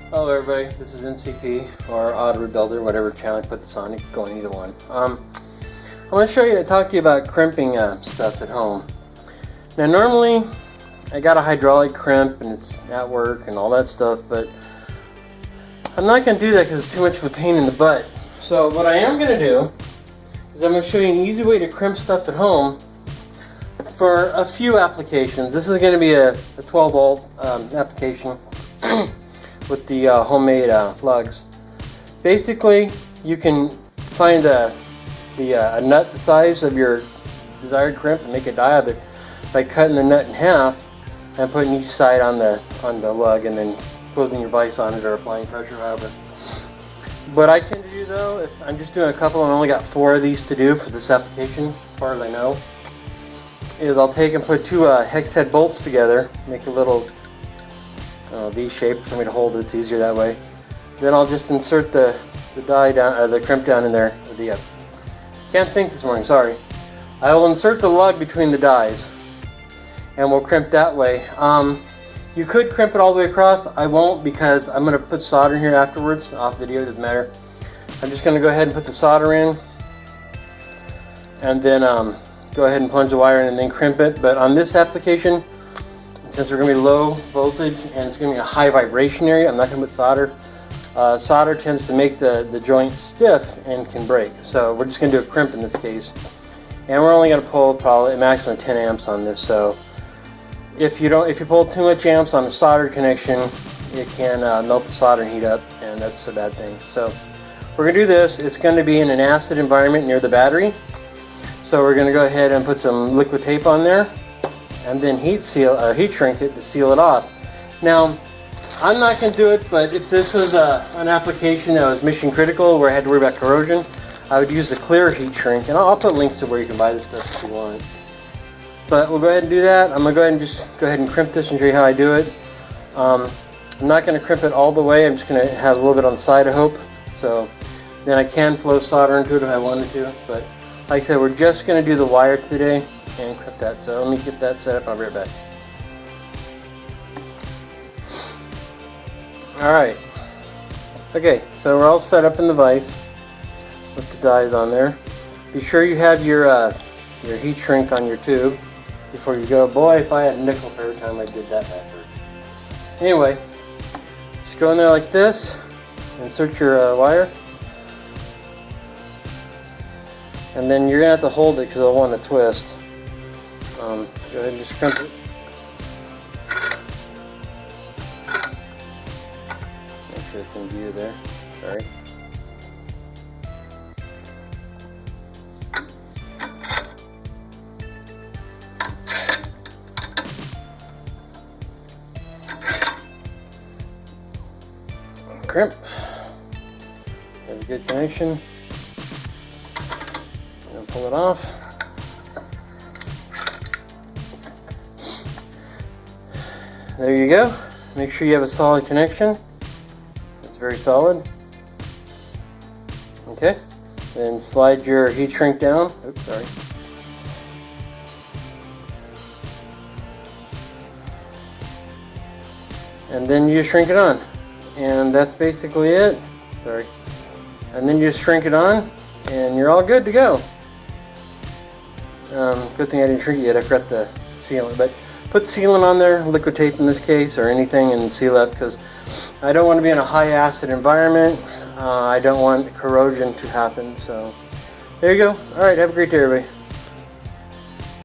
Hello everybody, this is NCP or Auto Rebuilder, whatever channel I put this on, you can go on either one. I'm going to talk to you about crimping stuff at home. Now normally I got a hydraulic crimp and it's at work and all that stuff, but I'm not going to do that because it's too much of a pain in the butt. So what I am going to do is I'm going to show you an easy way to crimp stuff at home for a few applications. This is going to be a 12 volt application with the homemade lugs. Basically, you can find a nut the size of your desired crimp and make a die of it by cutting the nut in half and putting each side on the lug and then closing your vise on it or applying pressure, however. What I tend to do though, if I'm just doing a couple and I only got 4 of these to do for this application, as far as I know, is I'll take and put 2 hex head bolts together, make a little V-shape for me to hold it. It's easier that way. Then I'll just insert the die down, the crimp down in there. Can't think this morning. Sorry. I will insert the lug between the dies, and we'll crimp that way. You could crimp it all the way across. I won't because I'm going to put solder in here afterwards. Off video, doesn't matter. I'm just going to go ahead and put the solder in, and then go ahead and plunge the wire in and then crimp it. But on this application, since we're going to be low voltage and it's going to be a high vibration area, I'm not going to put solder. Solder tends to make the joint stiff and can break. So we're just going to do a crimp in this case. And we're only going to pull probably a maximum of 10 amps on this. So if you pull too much amps on a soldered connection, it can melt the solder and heat up, and that's a bad thing. So we're going to do this. It's going to be in an acid environment near the battery. So we're going to go ahead and put some liquid tape on there, and then heat shrink it to seal it off. Now, I'm not going to do it, but if this was an application that was mission critical where I had to worry about corrosion, I would use the clear heat shrink, and I'll put links to where you can buy this stuff if you want. But we'll go ahead and do that. I'm going to go ahead and crimp this and show you how I do it. I'm not going to crimp it all the way. I'm just going to have a little bit on the side, I hope. So then I can flow solder into it if I wanted to. But like I said, we're just going to do the wire today and crimp that. So let me get that set up. I'll be right back. Alright. Okay, so we're all set up in the vise with the dies on there. Be sure you have your heat shrink on your tube before you go. Boy, if I had a nickel for every time I did that backwards. Anyway, just go in there like this, insert your wire, and then you're going to have to hold it because it'll want to twist. Go ahead and just crimp it. Make sure it's in view there. Sorry. Crimp. Have a good connection. And pull it off. There you go. Make sure you have a solid connection. It's very solid. Okay. Then slide your heat shrink down. Oops, sorry. And then you shrink it on. And that's basically it. Sorry. And then you just shrink it on, and you're all good to go. Good thing I didn't shrink it yet. I forgot the sealant. But put sealant on there, liquid tape in this case, or anything, and seal it because I don't want to be in a high acid environment. I don't want corrosion to happen. So there you go. All right. Have a great day, everybody.